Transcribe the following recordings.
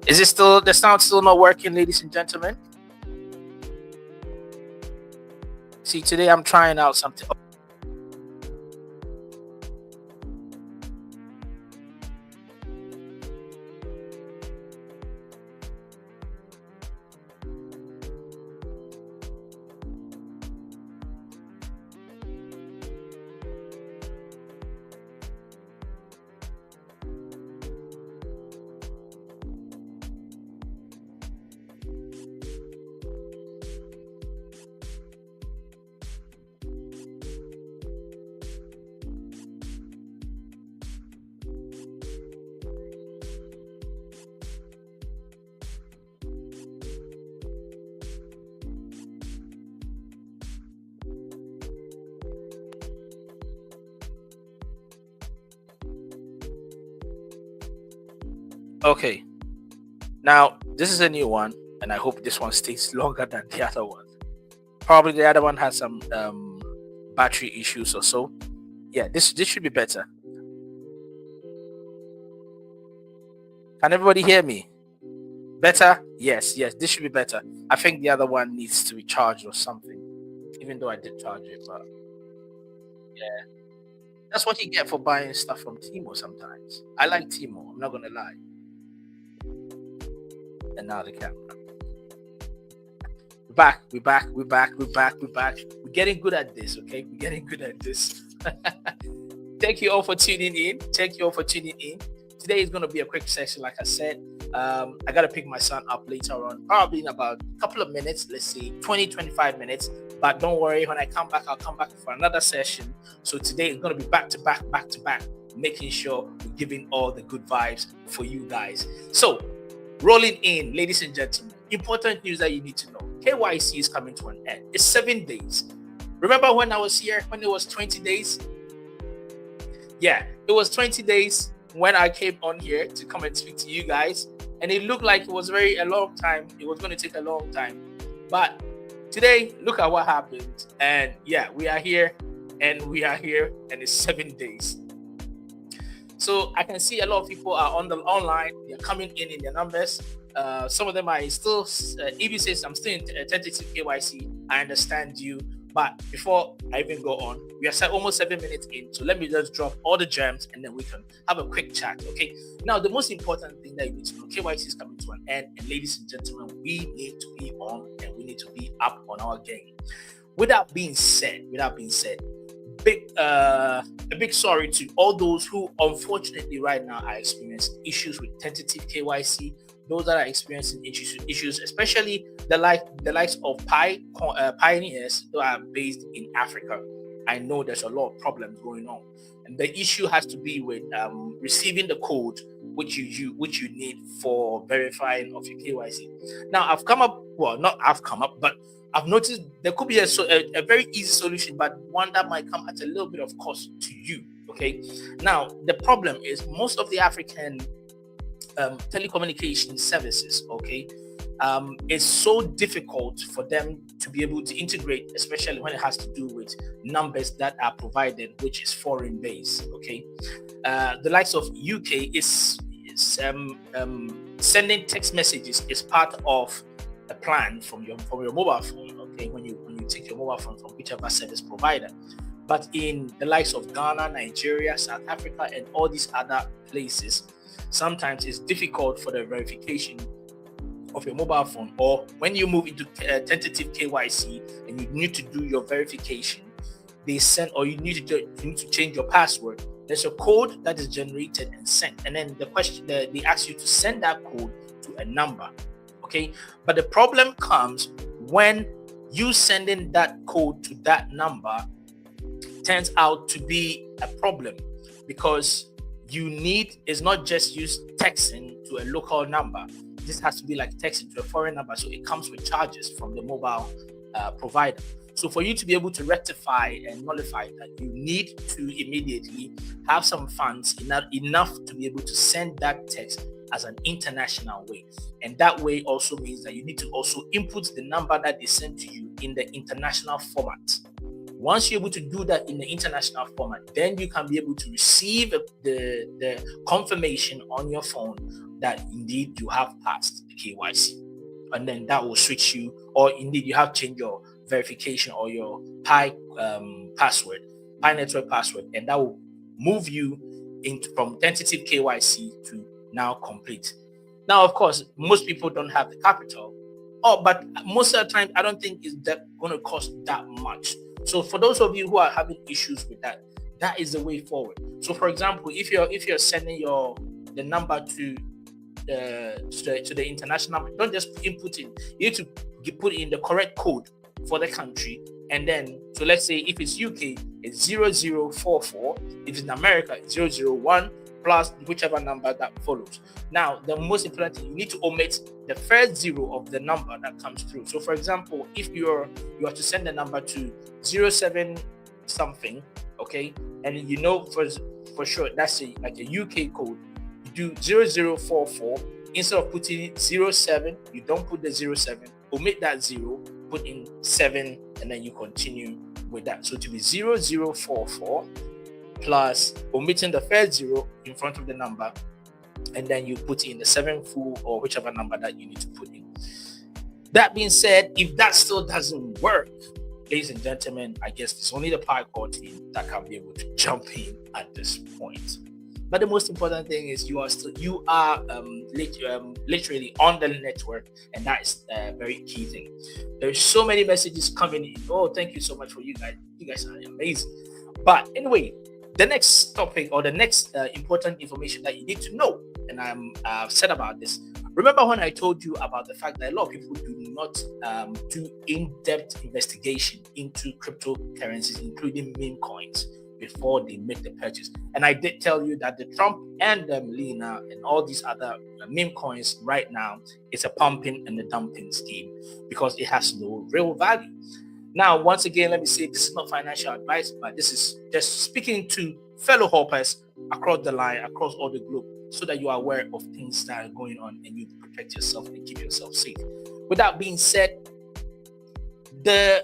Is it still the sound still not working, ladies and gentlemen? See, today I'm trying out something. Okay, now this is a new one, and I hope this one stays longer than the other one. Probably the other one has some battery issues or so. Yeah, this should be better. Can everybody hear me? Better? Yes, this should be better. I think the other one needs to be charged or something, even though I did charge it, but yeah. That's what you get for buying stuff from Timo sometimes. I like Timo, I'm not gonna lie. And now the camera. We're back. We're getting good at this, okay? We're getting good at this. Thank you all for tuning in. Today is going to be a quick session, like I said. I got to pick my son up later on, probably in about a couple of minutes, let's see, 20-25 minutes. But don't worry, when I come back, I'll come back for another session. So today is going to be back to back, making sure we're giving all the good vibes for you guys. So, rolling in, ladies and gentlemen, important news that you need to know. KYC is coming to an end. It's 7 days. Remember when I was here, when it was 20 days? Yeah, it was 20 days when I came on here to come and speak to you guys. And it looked like it was a long time. It was going to take a long time. But today, look at what happened. And yeah, we are here. And it's 7 days. So I can see a lot of people are online. They're coming in their numbers. Some of them are still, EB says, I'm still in tentative KYC. I understand you. But before I even go on, we are almost 7 minutes in. So let me just drop all the gems and then we can have a quick chat, okay? Now, the most important thing that you need to know, KYC is coming to an end. And ladies and gentlemen, we need to be on and we need to be up on our game. With that being said, a big sorry to all those who unfortunately right now are experiencing issues with tentative KYC. Those that are experiencing issues, especially the likes of pioneers who are based in Africa. I know there's a lot of problems going on, and the issue has to be with receiving the code which you need for verifying of your KYC. Now, but I've noticed there could be a very easy solution, but one that might come at a little bit of cost to you. Okay. Now, the problem is most of the African telecommunication services, okay, it's so difficult for them to be able to integrate, especially when it has to do with numbers that are provided, which is foreign based. Okay, the likes of UK is sending text messages is part of a plan from your mobile phone. Okay, when you take your mobile phone from whichever service provider. But in the likes of Ghana, Nigeria, South Africa, and all these other places, sometimes it's difficult for the verification of your mobile phone, or when you move into tentative KYC and you need to do your verification, they send, or you need to change your password. There's a code that is generated and sent, and then they ask you to send that code to a number. Okay, but the problem comes when you sending that code to that number turns out to be a problem, because is not just use texting to a local number. This has to be like texting to a foreign number, so it comes with charges from the mobile provider. So for you to be able to rectify and nullify that, you need to immediately have some funds enough to be able to send that text as an international way. And that way also means that you need to also input the number that they send to you in the international format. Once you're able to do that in the international format, then you can be able to receive the confirmation on your phone that indeed you have passed the KYC. And then that will switch you, or indeed you have changed your verification or your Pi password, Pi network password, and that will move you into from tentative KYC to now complete. Now, of course, most people don't have the capital, but most of the time, I don't think it's that going to cost that much. So for those of you who are having issues with that, that is the way forward. So, for example, if you're sending the number to the international, don't just input in. You need to put in the correct code for the country, and then so let's say if it's UK, it's 0044. If it's in America, it's 001 plus whichever number that follows. Now, the most important thing, you need to omit the first zero of the number that comes through. So, for example, if you are to send the number to 07 something, okay, and you know for sure that's like a UK code, you do 0044. Instead of putting 07, you don't put the 07, omit that 0, put in 7, and then you continue with that. So to be 0044 plus omitting the first 0 in front of the number, and then you put in the 7 full or whichever number that you need to put in. That being said, if that still doesn't work, ladies and gentlemen, I guess it's only the Pi core team that can be able to jump in at this point. But the most important thing is you are literally on the network, and that is a very key thing. There's so many messages coming in. Oh, thank you so much for you guys. You guys are amazing. But anyway, the next topic or the next important information that you need to know, and I've said about this. Remember when I told you about the fact that a lot of people do not do in-depth investigation into cryptocurrencies, including meme coins, before they make the purchase. And I did tell you that the Trump and the Lena and all these other meme coins right now, it's a pumping and a dumping scheme because it has no real value. Now, once again, let me say this is not financial advice, but this is just speaking to fellow hoppers across the line, across all the globe, so that you are aware of things that are going on and you protect yourself and keep yourself safe. With that being said, the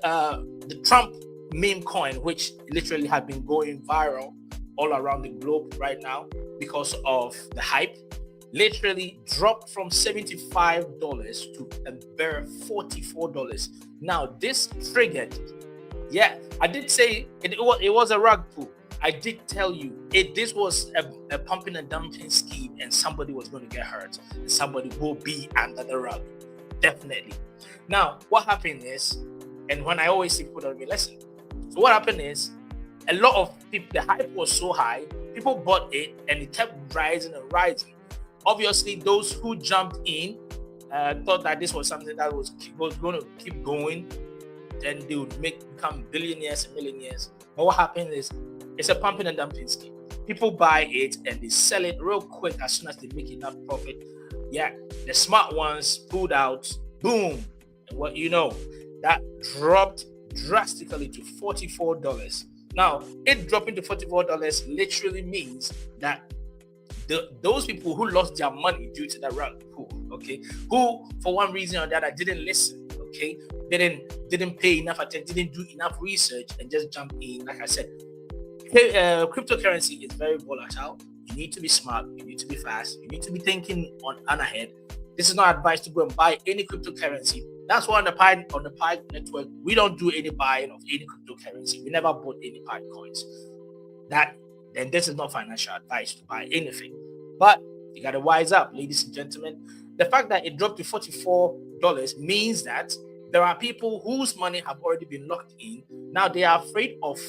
Trump meme coin, which literally has been going viral all around the globe right now because of the hype, literally dropped from $75 to a bare $44. Now this triggered, I did say it was a rug pull. I did tell you this was a pumping and dumping scheme, and somebody was going to get hurt, and somebody will be under the rug, definitely. Now what happened is, and when I always say people don't listen, so what happened is, a lot of people, the hype was so high, people bought it and it kept rising and rising. Obviously, those who jumped in thought that this was something that was going to keep going, then they would become billionaires and millionaires. But what happened is, it's a pumping and dumping scheme. People buy it and they sell it real quick as soon as they make enough profit. Yeah, the smart ones pulled out, boom, and what you know, that dropped drastically to $44. Now, it dropping to $44 literally means that those people who lost their money due to the rug pull, okay, who for one reason or the other didn't listen, okay, didn't pay enough attention, didn't do enough research, and just jump in. Like I said, cryptocurrency is very volatile. You need to be smart, you need to be fast, you need to be thinking on ahead. This is not advice to go and buy any cryptocurrency. That's why on the Pi network, we don't do any buying of any cryptocurrency. We never bought any Pi coins. Then this is not financial advice to buy anything. But you gotta wise up, ladies and gentlemen. The fact that it dropped to $44 means that there are people whose money have already been locked in. Now they are afraid of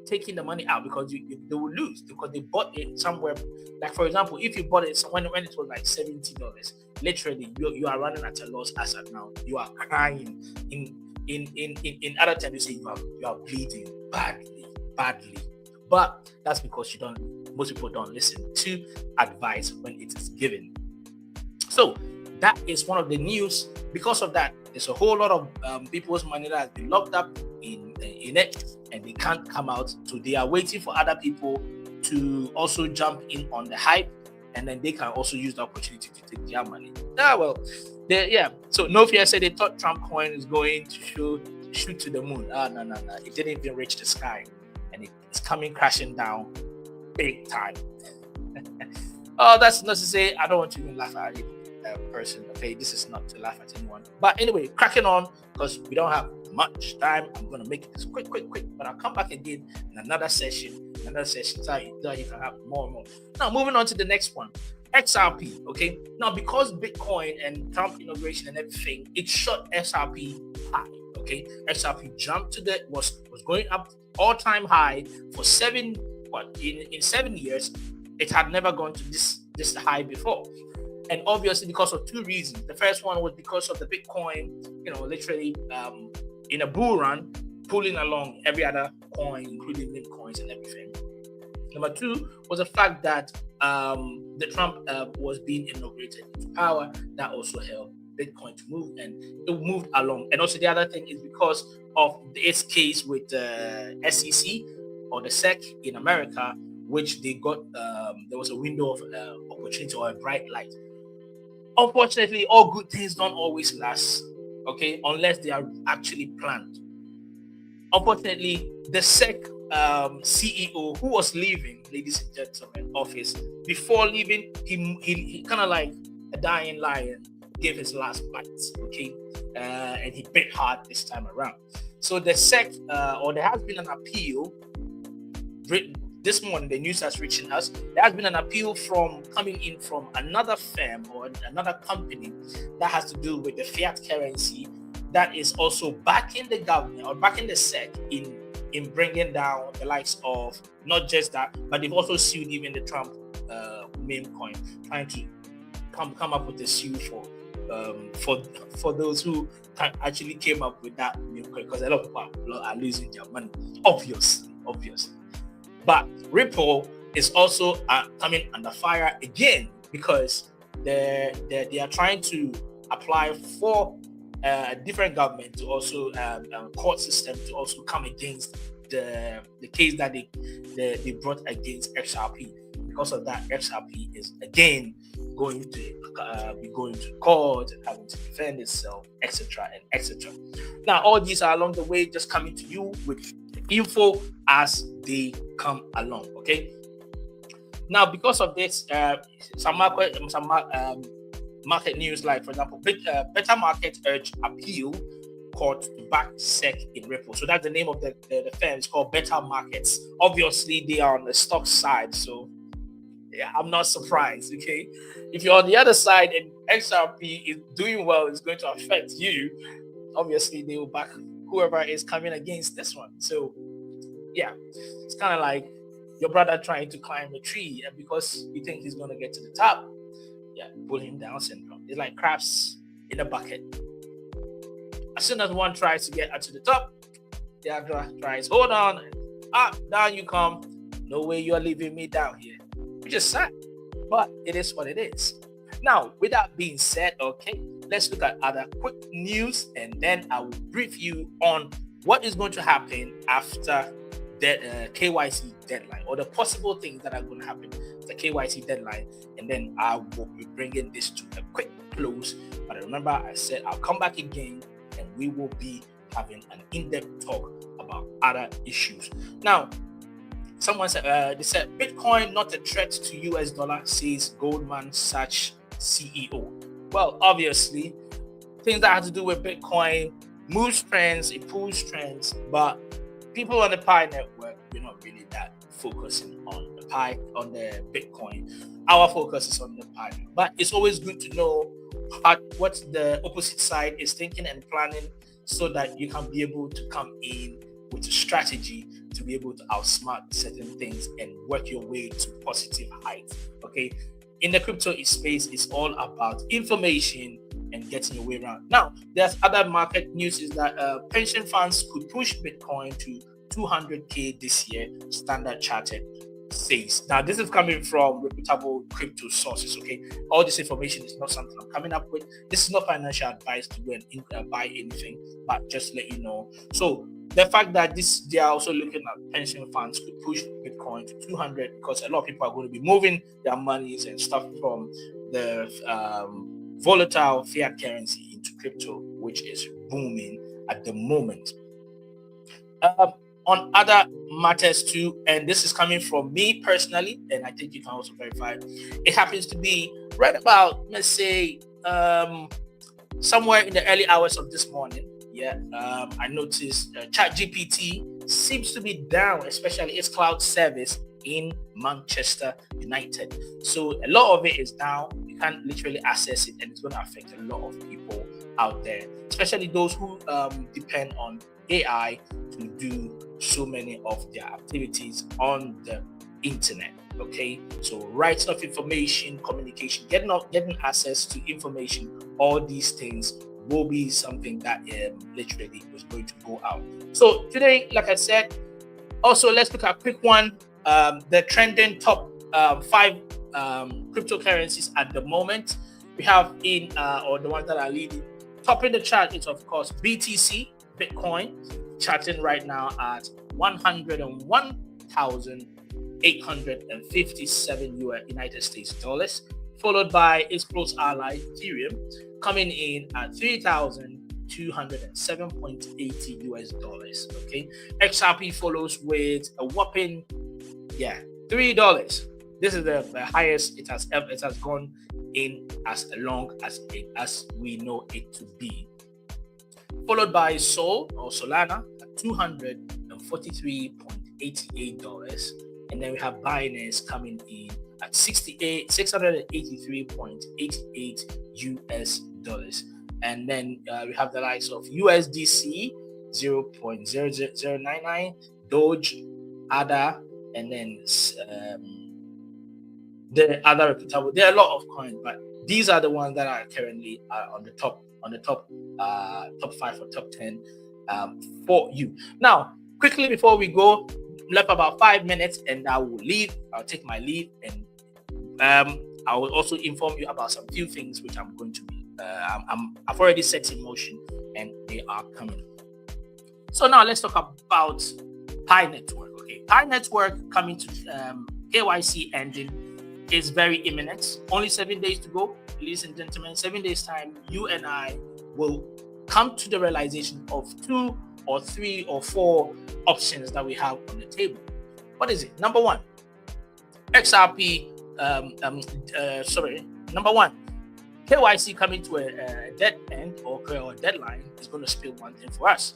taking the money out because they will lose, because they bought it somewhere. Like for example, if you bought it when it was like $70, literally you are running at a loss as of now. You are crying. In other times you say you are bleeding badly. But that's because most people don't listen to advice when it is given. So that is one of the news. Because of that, there's a whole lot of people's money that has been locked up in it, and they can't come out. So they are waiting for other people to also jump in on the hype, and then they can also use the opportunity to take their money. So No Fear said they thought Trump coin is going to shoot to the moon. No. It didn't even reach the sky, and it's coming crashing down big time. That's not to say I don't want to even laugh at any person. Okay, this is not to laugh at anyone. But anyway, cracking on, because we don't have much time. I'm going to make this quick. But I'll come back again in another session, so you can have more and more. Now, moving on to the next one. XRP, okay? Now, because Bitcoin and Trump inauguration and everything, it shot XRP high, okay? XRP jumped was going up all-time high for in 7 years. It had never gone to this high before. And obviously because of two reasons. The first one was because of the Bitcoin, literally in a bull run, pulling along every other coin, including meme coins and everything. Number two was the fact that the Trump was being inaugurated into power. That also helped Bitcoin to move, and it moved along. And also the other thing is because of its case with the SEC or the SEC in America, which they got, there was a window of opportunity or a bright light. Unfortunately, all good things don't always last, okay, unless they are actually planned. Unfortunately, the SEC CEO who was leaving, ladies and gentlemen, office, before leaving, he kind of like a dying lion, gave his last bites, okay, and he bit hard this time around. So the SEC, or there has been an appeal. This morning, the news has reached us. There has been an appeal coming in from another firm or another company that has to do with the fiat currency that is also backing the government or backing the SEC in bringing down the likes of not just that, but they've also sued even the Trump meme coin, trying to come up with a suit for those who actually came up with that meme coin, because a lot of people are losing their money, obviously. But Ripple is also coming under fire again, because they are trying to apply for a different government to also court system to also come against the case that they brought against XRP. Because of that, XRP is again going to be going to court and having to defend itself, etc. and etc. Now, all these are along the way, just coming to you with info as they come along. Okay. Now, because of this, some market news, like for example, Better Market urged appeal court to back SEC in Ripple. So that's the name of the firm. It's called Better Markets. Obviously, they are on the stock side, so yeah, I'm not surprised. Okay, if you're on the other side and XRP is doing well, it's going to affect you. Obviously, they will back whoever is coming against this one. So yeah, it's kind of like your brother trying to climb a tree, and because you think he's going to get to the top, yeah, pull him down syndrome. It's like crabs in a bucket. As soon as one tries to get up to the top, the other tries, hold on, up, down you come. No way you're leaving me down here. Which is sad, but it is what it is. Now, with that being said, okay, let's look at other quick news, and then I will brief you on what is going to happen after the KYC deadline, or the possible things that are going to happen the KYC deadline, and then I will be bringing this to a quick close. But remember, I said I'll come back again, and we will be having an in-depth talk about other issues. Now, someone said, they said, Bitcoin not a threat to US dollar, says Goldman Sachs CEO. Well, obviously, things that have to do with Bitcoin moves trends, it pulls trends, but people on the Pi network, we're not really that focusing on the Pi, on the Bitcoin. Our focus is on the Pi. But it's always good to know what the opposite side is thinking and planning, so that you can be able to come in with a strategy to be able to outsmart certain things and work your way to positive heights. Okay. In the crypto space, it's all about information and getting your way around. Now, there's other market news is that pension funds could push Bitcoin to 200K this year, Standard Chartered says. Now, this is coming from reputable crypto sources, okay? All this information is not something I'm coming up with. This is not financial advice to go and buy anything, but just let you know. So, the fact that they are also looking at pension funds could push Bitcoin to 200, because a lot of people are going to be moving their monies and stuff from the volatile fiat currency into crypto, which is booming at the moment. on other matters too, and this is coming from me personally, and I think you can also verify it. It happens to be right about, let's say, somewhere in the early hours of this morning. I noticed ChatGPT seems to be down, especially its cloud service in Manchester United. So a lot of it is down. You can't literally access it, and it's going to affect a lot of people out there, especially those who depend on AI to do so many of their activities on the internet. Okay, so writing of information, communication, getting access to information, all these things will be something that literally is going to go out. So today, like I said, also let's look at a quick one. The trending top 5 cryptocurrencies at the moment. We have or the ones that are leading. Topping the chart is of course BTC, Bitcoin, charting right now at 101,857 United States dollars, followed by its close ally Ethereum, coming in at 3,207.80 US dollars. Okay, XRP follows with a whopping $3. This is the highest it has gone in as long as we know it to be. Followed by Sol or Solana at $243.88, and then we have Binance coming in at $683.88 US dollars, and then we have the likes of USDC 0.00099, Doge, ADA, and then the other reputable. There are a lot of coins, but these are the ones that are currently on the top 5 or top 10 for you. Now, quickly before we go, left about 5 minutes, and I will leave. I'll take my leave, and I will also inform you about some few things which I'm going to be. I've already set in motion, and they are coming. So now let's talk about Pi Network. Okay, Pi Network coming to KYC engine is very imminent. Only 7 days to go, ladies and gentlemen. 7 days time, you and I will come to the realization of 2 or 3 or 4 options that we have on the table. What is it? Number one, XRP. Number one, KYC coming to a dead end or deadline is going to spell one thing for us.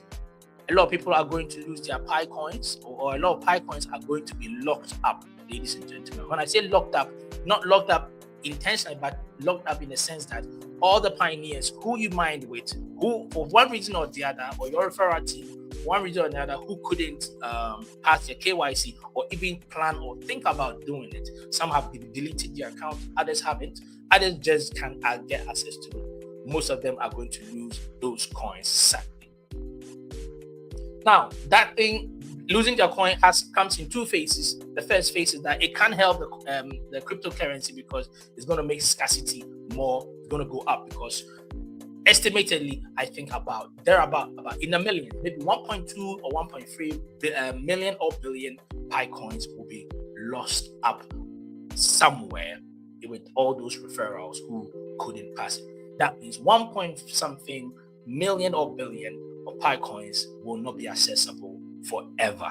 A lot of people are going to lose their Pi coins, or a lot of Pi coins are going to be locked up, ladies and gentlemen. When I say locked up, not locked up intentionally, but locked up in the sense that all the pioneers who you mined with, who for one reason or the other, or your referral team, one reason or the other, who couldn't pass their KYC or even plan or think about doing it. Some have deleted their account, others haven't. Others just can't get access to it. Most of them are going to lose those coins, sadly. Now, that thing, losing their coin comes in 2 phases. The first phase is that it can help the cryptocurrency because it's going to make scarcity more. It's going to go up because estimatedly, I think about in a million, maybe 1.2 or 1.3 million or billion Pi coins will be lost up somewhere with all those referrals who couldn't pass it. That means 1 point something million or billion of Pi coins will not be accessible forever.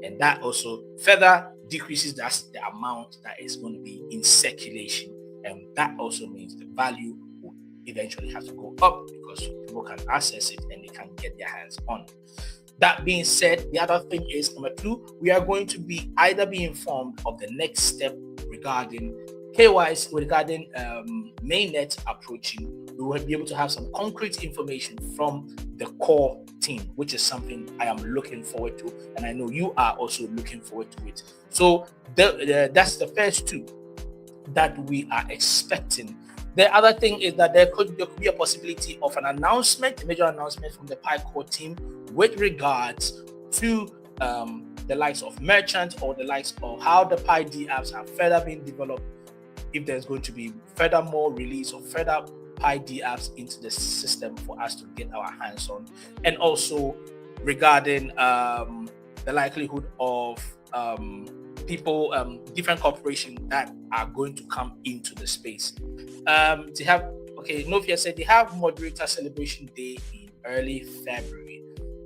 And that also further decreases the amount that is going to be in circulation, and that also means the value will eventually have to go up because people can access it and they can get their hands on it. That being said, the other thing is number 2, we are going to be either be informed of the next step regarding KYC, regarding mainnet approaching. We will be able to have some concrete information from the core team, which is something I am looking forward to, and I know you are also looking forward to it. So that's the first 2 that we are expecting. The other thing is that there could be a possibility of an announcement, a major announcement from the Pi core team with regards to the likes of merchants or the likes of how the Pi D apps have further been developed. If there's going to be further more release or further Pi D apps into the system for us to get our hands on, and also regarding the likelihood of people, different corporations that are going to come into the space. They have, Novia said they have moderator celebration day in early February.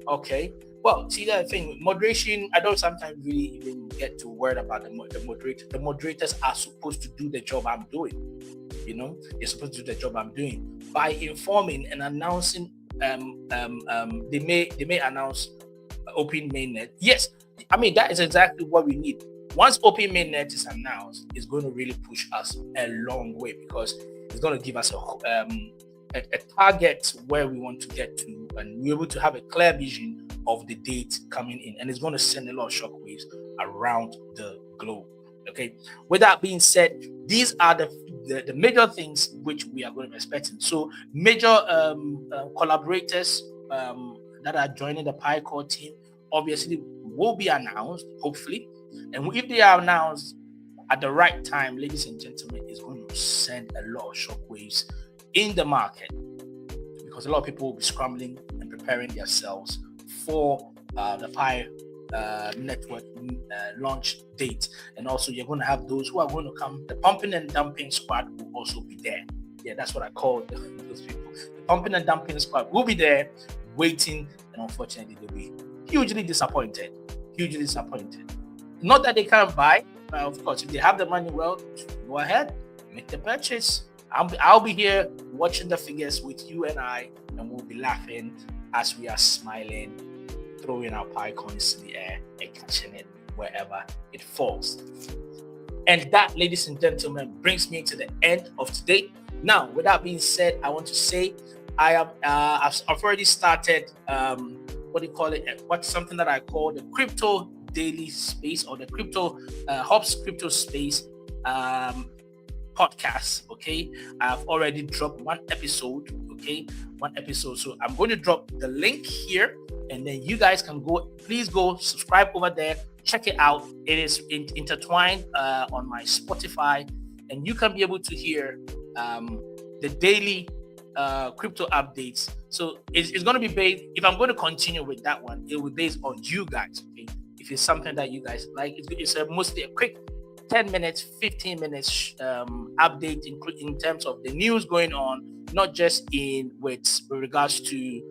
Okay, Well, see that thing, moderation. I don't sometimes really even get to word about the moderator. The moderators are supposed to do the job I'm doing. They're supposed to do the job I'm doing by informing and announcing. They may announce open mainnet. Yes, I mean that is exactly what we need. Once open mainnet is announced, it's going to really push us a long way, because it's going to give us a target where we want to get to, and we're able to have a clear vision of the date coming in, and it's going to send a lot of shockwaves around the globe. Okay. With that being said, these are the major things which we are going to be expecting. So major collaborators that are joining the PyCore team obviously will be announced, hopefully. And if they are announced at the right time, ladies and gentlemen, it's going to send a lot of shockwaves in the market, because a lot of people will be scrambling and preparing themselves for the Pi network launch date. And also you're going to have those who are going to come. The pumping and dumping squad will also be there. Yeah, that's what I call those people. The pumping and dumping squad will be there waiting, and unfortunately they'll be hugely disappointed. Not that they can't buy. Of course, if they have the money, well, go ahead, make the purchase. I'll be here watching the figures with you and I, and we'll be laughing as we are smiling, throwing our Pi coins in the air and catching it wherever it falls. And that, ladies and gentlemen, brings me to the end of today. Now, with that being said, I want to say I've already started something that I call the crypto daily space, or the crypto Hops crypto space podcast. Okay, I've already dropped one episode. So I'm going to drop the link here, and then you guys can please go subscribe over there, check it out. It is intertwined on my Spotify, and you can be able to hear the daily crypto updates. So it's going to be based, if I'm going to continue with that one, it will be based on you guys. Okay, if it's something that you guys like, it's mostly a quick 10 minutes, 15 minutes update in terms of the news going on, not just with regards to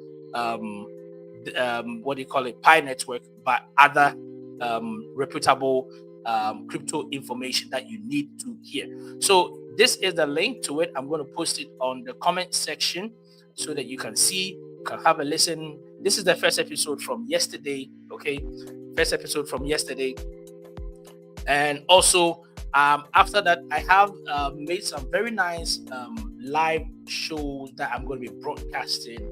Pi network, but other reputable crypto information that you need to hear. So this is the link to it. I'm going to post it on the comment section so that you can see, you can have a listen. This is the first episode from yesterday. Okay, first episode from yesterday. And also, after that, I have made some very nice live shows that I'm going to be broadcasting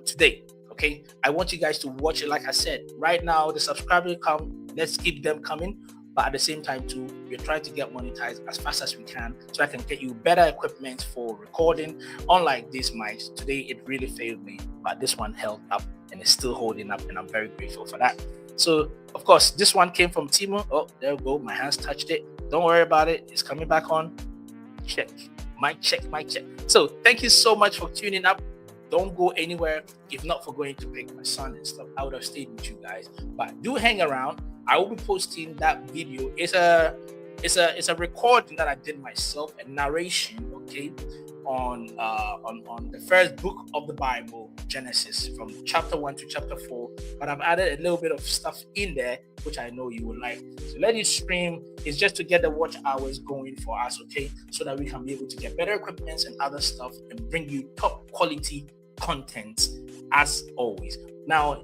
today. Okay, I want you guys to watch it. Like I said, right now the subscribers come. Let's keep them coming. But at the same time, too, we're trying to get monetized as fast as we can, so I can get you better equipment for recording. Unlike this mic, today it really failed me, but this one held up and is still holding up, and I'm very grateful for that. So, of course, this one came from Timo. Oh, there we go. My hands touched it. Don't worry about it. It's coming back on. Check. Mic check. So, thank you so much for tuning up. Don't go anywhere. If not for going to pick my son and stuff, I would have stayed with you guys. But do hang around. I will be posting that video. It's a recording that I did myself, a narration, okay, on the first book of the Bible, Genesis, from chapter 1 to chapter 4. But I've added a little bit of stuff in there which I know you will like. So let it stream. It's just to get the watch hours going for us, okay, so that we can be able to get better equipment and other stuff and bring you top quality content as always. Now,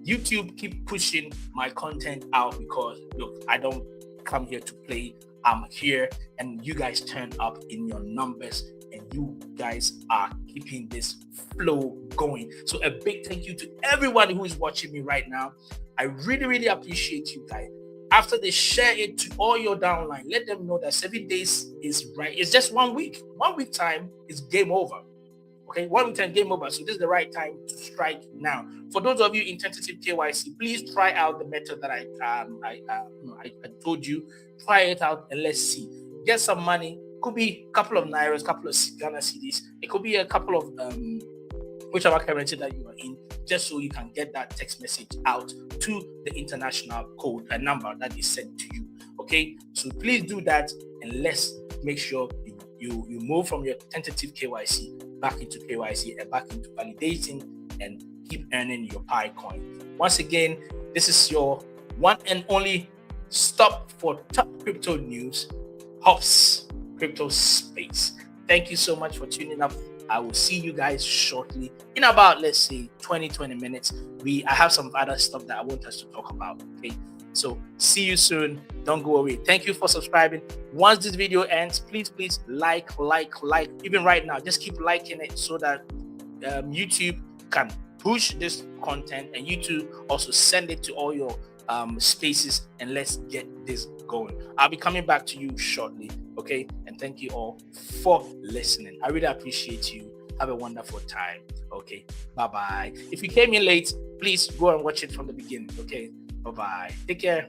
YouTube keep pushing my content out because, look, I don't come here to play. I'm here, and you guys turn up in your numbers, and you guys are keeping this flow going. So a big thank you to everyone who is watching me right now. I really, really appreciate you guys. After they share it to all your downline, let them know that 7 days is right. It's just 1 week. 1 week time is game over. Okay, 1 week time, game over. So this is the right time to strike now. For those of you in tentative KYC, please try out the method that I told you. Try it out and let's see. Get some money. Could be a couple of Nairas, couple of Ghana cedis. It could be a couple of whichever currency that you are in, just so you can get that text message out to the international code, a number that is sent to you. Okay, so please do that, and let's make sure you move from your tentative KYC back into KYC and back into validating and keep earning your Pi coin. Once again, this is your one and only stop for top crypto news, Hops Crypto Space. Thank you so much for tuning up. I will see you guys shortly in about, let's say, 20 minutes. I have some other stuff that I want us to talk about. Okay, so see you soon. Don't go away. Thank you for subscribing. Once this video ends, please like. Even right now, just keep liking it so that YouTube can push this content, and YouTube also send it to all your spaces, and let's get this going. I'll be coming back to you shortly. Okay, and thank you all for listening. I really appreciate you. Have a wonderful time. Okay, bye. If you came in late, please go and watch it from the beginning. Okay, bye. Take care.